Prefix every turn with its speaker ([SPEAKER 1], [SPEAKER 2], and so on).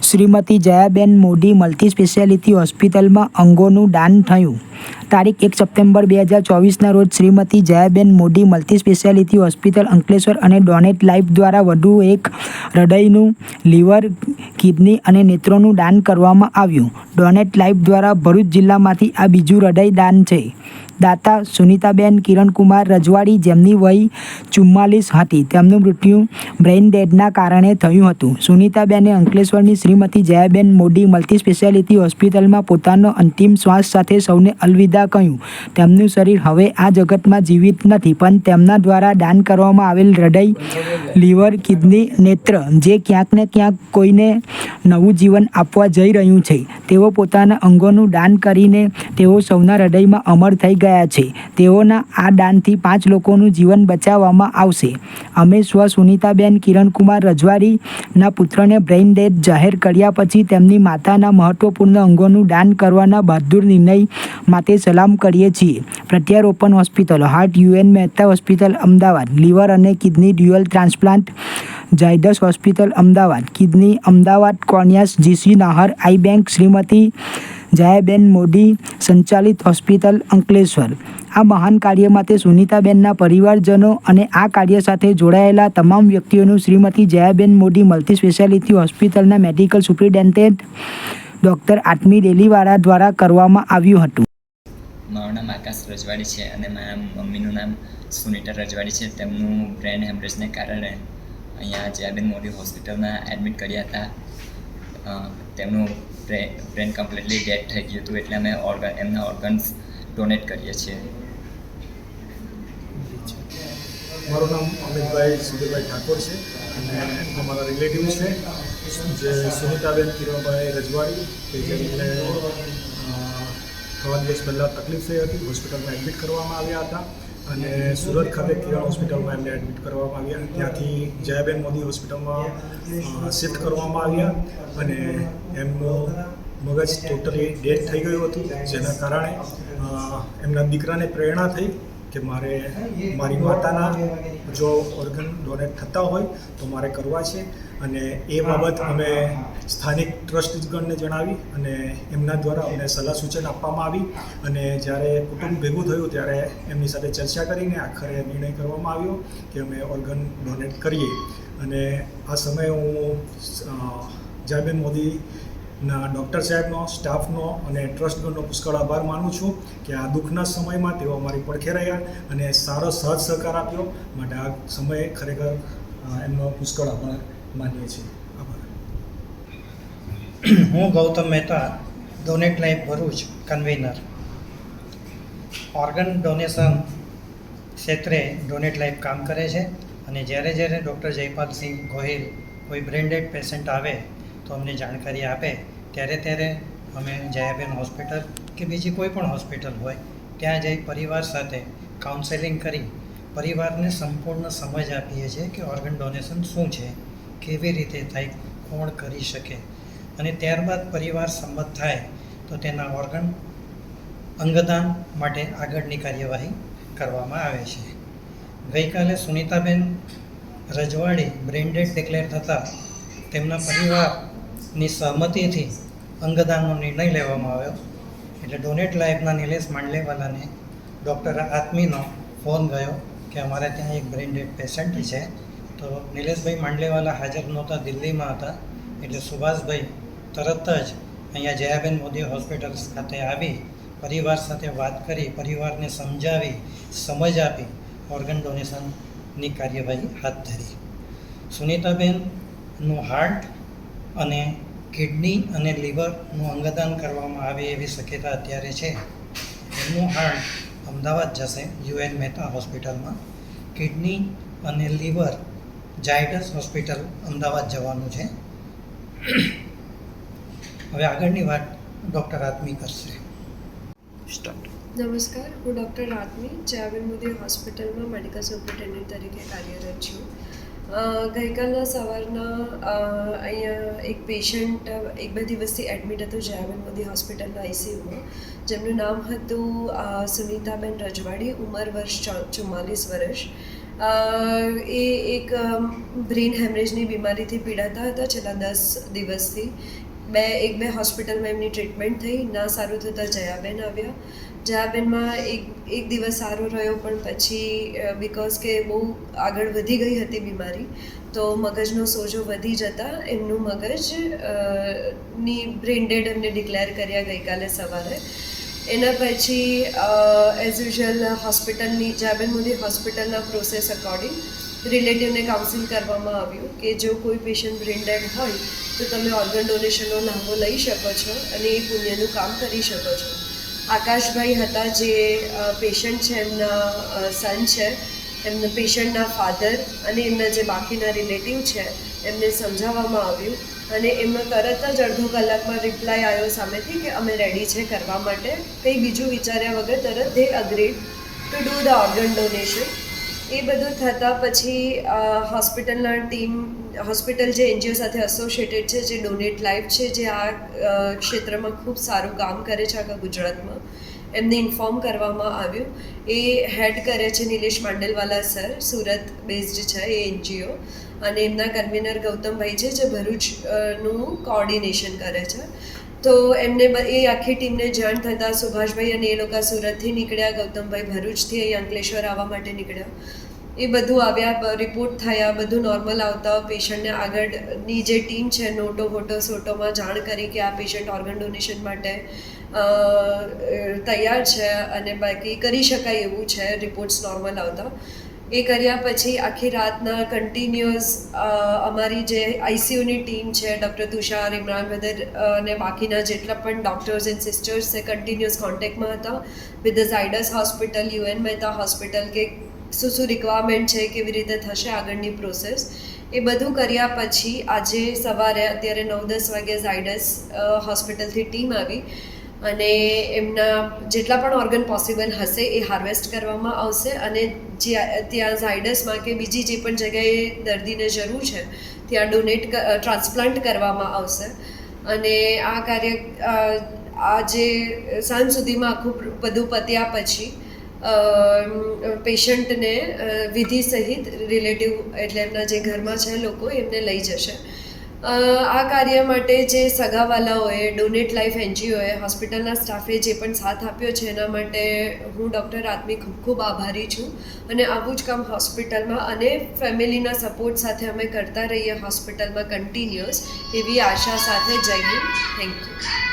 [SPEAKER 1] Shrimati Jayaben Modi multi speciality હોસ્પિટલમાં અંગોનું દાન થયું. તારીખ 1 સપ્ટેમ્બર 2024ના રોજ Shrimati Jayaben Modi multi speciality hospital Ankleshwar અને ડોનેટ લાઈફ દ્વારા વધુ એક હૃદયનું, લીવર, કિડની અને નેત્રોનું દાન કરવામાં આવ્યું. ડોનેટ લાઈફ દ્વારા ભરૂચ જિલ્લામાંથી આ બીજું હૃદય દાન છે. દાતા સુનીતાબેન કિરણકુમાર રજવાડી, જેમની વય 44 હતી. તેમનું મૃત્યુ બ્રેઇન ડેડના કારણે થયું હતું. સુનીતાબેને અંકલેશ્વરની શ્રીમતી જયાબેન મોદી મલ્ટી સ્પેશિયાલિટી હોસ્પિટલમાં પોતાનો અંતિમ શ્વાસ સાથે સૌને અલવિદા કહ્યું. તેમનું શરીર હવે આ જગતમાં જીવિત નથી, પણ તેમના દ્વારા દાન કરવામાં આવેલ હૃદય, લીવર, કિડની, નેત્ર જે ક્યાંક ને ક્યાંક કોઈને નવું જીવન આપવા જઈ રહ્યું છે. તેઓ પોતાના અંગોનું દાન કરીને તેઓ સૌના હૃદયમાં અમર થઈ ગયા છે. તેઓના આ દાનથી 5 લોકોનું જીવન બચાવવામાં આવશે. અમે સુનીતાબેન કિરણકુમાર રજવાડીના પુત્રને બ્રેઇન ડેડ જાહેર કર્યા પછી તેમની માતાના મહત્વપૂર્ણ અંગોનું દાન કરવાના બહાદુર નિર્ણય માટે સલામ કરીએ છીએ. પ્રત્યારોપણ hospital, heart UN Mehta hospital Ahmedabad, liver અને kidney dual transplant Zydus hospital Ahmedabad, kidney Ahmedabad, corneas GC Nahar eye bank, Shrimati Jayaben Modi સંચાલિત હોસ્પિટલ અંકલેશ્વર. આ મહાન કાર્ય માટે સુનીતાબેનના પરિવારજનો અને આ કાર્ય સાથે જોડાયેલા તમામ વ્યક્તિઓનું શ્રીમતી જયાબેન મોદી મલ્ટી સ્પેશિયાલિટી હોસ્પિટલના મેડિકલ સુપ્રિન્ટેન્ડન્ટ ડૉક્ટર આત્મી ડેલીવાળા દ્વારા કરવામાં આવ્યું હતું.
[SPEAKER 2] મારું નામ આકાશ રજવાડી છે અને મારા મમ્મીનું નામ સુનીતા રજવાડી છે. તેમનું બ્રેન હેમરેજને કારણે અહીંયા જયાબેન મોદી હોસ્પિટલમાં એડમિટ કર્યા હતા. તેમનું બ્રેન કમ્પ્લીટલી ડેડ થઈ ગયું હતું, એટલે અમે એમના ઓર્ગન્સ ડોનેટ કરીએ છીએ.
[SPEAKER 3] મારું નામ અમિતભાઈ સુધીરભાઈ ઠાકોર છે અને અમારા રિલેટિવ છે જે સુનીતાબેન કિરણભાઈ રજવાડી કે જેમને થોડા દિવસ પહેલાં તકલીફ થઈ હતી. હોસ્પિટલમાં એડમિટ કરવામાં આવ્યા હતા અને સુરત ખાતે કિરણ હોસ્પિટલમાં એમને એડમિટ કરવામાં આવ્યા. ત્યાંથી જયાબેન મોદી હોસ્પિટલમાં શિફ્ટ કરવામાં આવ્યા અને એમનું મગજ ટોટલી ડેડ થઈ ગયું હતું, જેના કારણે એમના દીકરાને પ્રેરણા થઈ કે મારી માતાના જો ઓર્ગન ડોનેટ થતા હોય તો મારે કરવા છે. અને એ બાબત અમે સ્થાનિક ટ્રસ્ટીગણને જણાવી અને એમના દ્વારા અમને સલાહ સૂચન આપવામાં આવી. અને જ્યારે કુટુંબ ભેગું થયું ત્યારે એમની સાથે ચર્ચા કરીને આખરે નિર્ણય કરવામાં આવ્યો કે અમે ઓર્ગન ડોનેટ કરીએ. અને આ સમયે હું જયાબેન મોદીના ડૉક્ટર સાહેબનો, સ્ટાફનો અને ટ્રસ્ટગણનો પુષ્કળ આભાર માનું છું કે આ દુઃખના સમયમાં તેઓ અમારી પડખે રહ્યા અને સારો સહજ સહકાર આપ્યો. માટે આ સમયે ખરેખર એમનો પુષ્કળ આભાર માનીએ છીએ. આભાર.
[SPEAKER 4] હું Gautam Mehta, donate life Bharuch convener. Organ donation ક્ષેત્રે ડોનેટ લાઈફ કામ કરે છે અને જ્યારે ડૉક્ટર જયપાલસિંહ ગોહિલ કોઈ બ્રેન ડેડ પેશન્ટ આવે તો અમને જાણકારી આપે ત્યારે અમે જયાબેન હોસ્પિટલ કે બીજી કોઈ પણ હોસ્પિટલ હોય ત્યાં જઈ પરિવાર સાથે કાઉન્સેલિંગ કરી પરિવારને સંપૂર્ણ સમજ આપીએ છીએ કે ઓર્ગન ડોનેશન શું છે, કેવી રીતે થાય, કોણ કરી શકે. અને ત્યારબાદ પરિવાર સંમત થાય તો તેના ઓર્ગન અંગદાન માટે આગળની કાર્યવાહી કરવામાં આવે છે. ગઈકાલે સુનીતાબેન રજવાડી બ્રેઇન ડેડ ડિક્લેર થતાં તેમના પરિવારની સહમતિથી અંગદાનનો નિર્ણય લેવામાં આવ્યો. એટલે ડોનેટ લાઈફના નિલેશ માંડલેવાલાને ડૉક્ટર આત્મીનો ફોન ગયો કે અમારે ત્યાં એક બ્રેઇન ડેડ પેશન્ટ છે. તો નિલેશભાઈ માંડલેવાલા હાજર નહોતા, દિલ્હીમાં હતા. એટલે સુભાષભાઈ તરત જ અહીંયા જયાબેન મોદી હોસ્પિટલ ખાતે આવી પરિવાર સાથે વાત કરી, પરિવારને સમજાવી, સમજ આપી ઓર્ગન ડોનેશનની કાર્યવાહી હાથ ધરી. સુનીતાબેનનું હાર્ટ અને કિડની અને લીવરનું અંગદાન કરવામાં આવે એવી શક્યતા અત્યારે છે. એમનું હાર્ટ અમદાવાદ જશે યુએન મહેતા હોસ્પિટલમાં, કિડની અને લીવર ઝાયડસ હોસ્પિટલ અમદાવાદ જવાનું છે. હવે આગળની વાત ડૉક્ટર આત્મી કરશે.
[SPEAKER 5] નમસ્કાર, હું ડૉક્ટર આત્મી જયાબેન મોદી હોસ્પિટલમાં મેડિકલ સુપ્રિન્ટેન્ડન્ટ તરીકે કાર્યરત છું. ગઈકાલના સવારના અહીંયા એક પેશન્ટ 1-2 દિવસથી એડમિટ હતું જયાબેન મોદી હોસ્પિટલના આઈસીયુમાં, જેમનું નામ હતું સુનીતાબેન રજવાડી, ઉંમર વર્ષ 44 વર્ષ. એ એક બ્રેઇન હેમરેજની બીમારીથી પીડાતા હતા છેલ્લા 10 દિવસથી. બે હોસ્પિટલમાં એમની ટ્રીટમેન્ટ થઈ, ના સારું થતાં જયાબેન આવ્યા. જયાબેનમાં એક દિવસ સારો રહ્યો, પણ પછી બિકોઝ કે બહુ આગળ વધી ગઈ હતી બીમારી, તો મગજનો સોજો વધી જતાં એમનું મગજ ની બ્રેઇન ડેડ એમને ડિક્લેર કર્યા ગઈકાલે સવારે. એના પછી એઝ યુઝ્યુઅલ હોસ્પિટલની જયાબેન મોદી હોસ્પિટલના પ્રોસેસ અકોર્ડિંગ રિલેટિવને કાઉન્સિલ કરવામાં આવ્યું કે જો કોઈ પેશન્ટ બ્રેઇન ડેડ હોય તો તમે ઓર્ગન ડોનેશનનો લાભો લઈ શકો છો અને એ પુણ્યનું કામ કરી શકો છો. આકાશભાઈ હતા જે પેશન્ટ છે, એમના સન છે, એમના પેશન્ટના ફાધર અને એમના જે બાકીના રિલેટિવ છે એમને સમજાવવામાં આવ્યું અને એમનો તરત જ અડધો કલાકમાં રિપ્લાય આવ્યો સામેથી કે અમે રેડી છે કરવા માટે. કંઈ બીજું વિચાર્યા વગર તરત they agreed to do the organ donation. એ બધું થતાં પછી હોસ્પિટલ જે એનજીઓ સાથે એસોસિએટેડ છે, જે ડોનેટ લાઈફ છે, જે આ ક્ષેત્રમાં ખૂબ સારું કામ કરે છે આખા ગુજરાતમાં, એમને ઇન્ફોર્મ કરવામાં આવ્યું. એ હેડ કરે છે નિલેશ માંડલવાલા સર, સુરત બેઝડ છે એ એનજીઓ, અને એમના કન્વીનર ગૌતમભાઈ છે જે ભરૂચનું કોઓર્ડિનેશન કરે છે. તો એમને એ આખી ટીમને જાણ થતાં સુભાષભાઈ અને એ લોકો સુરતથી નીકળ્યા, ગૌતમભાઈ ભરૂચથી અહીં અંકલેશ્વર આવવા માટે નીકળ્યા. એ બધું આવ્યા, રિપોર્ટ થયા, બધું નોર્મલ આવતા પેશન્ટને આગળની જે ટીમ છે નોટો વોટો સોટોમાં જાણ કરી કે આ પેશન્ટ ઓર્ગન ડોનેશન માટે તૈયાર છે અને બાકી કરી શકાય એવું છે રિપોર્ટ્સ નોર્મલ આવતા. એ કર્યા પછી આખી રાતના કન્ટિન્યુઅસ અમારી જે આઈસીયુની ટીમ છે, ડૉક્ટર તુષાર, ઇમરાન બ્રધર અને બાકીના જેટલા પણ ડૉક્ટર્સ એન્ડ સિસ્ટર્સ છે કન્ટિન્યુઅસ કોન્ટેક્ટમાં હતા with the Zydus hospital, UN Mehta hospital, કે શું રિક્વાયરમેન્ટ છે, કેવી રીતે થશે આગળની પ્રોસેસ. એ બધું કર્યા પછી આજે સવારે અત્યારે 9-10 વાગે ઝાયડસ હોસ્પિટલથી ટીમ આવી અને એમના જેટલા પણ ઓર્ગન પોસિબલ હશે એ હાર્વેસ્ટ કરવામાં આવશે અને ત્યાં ઝાયડસમાં કે બીજી જે પણ જગ્યાએ દર્દીને જરૂર છે ત્યાં ટ્રાન્સપ્લાન્ટ કરવામાં આવશે. અને આ કાર્ય આજે સાંજ સુધીમાં આખું બધું પત્યા પછી પેશન્ટને વિધિ સહિત રિલેટિવ એટલે એમના જે ઘરમાં છે લોકો એમને લઈ જશે. આ કાર્ય માટે જે સગાવાલાઓએ, ડોનેટ લાઈફ એનજીઓએ, હોસ્પિટલના સ્ટાફે જે પણ સાથ આપ્યો છે એના માટે હું ડૉક્ટર આત્મી ખૂબ ખૂબ આભારી છું. અને આવું જ કામ હોસ્પિટલમાં અને ફેમિલીના સપોર્ટ સાથે અમે કરતા રહીએ હોસ્પિટલમાં કન્ટિન્યુઅસ, એવી આશા સાથે. જય હિન્દ, થેન્ક યુ.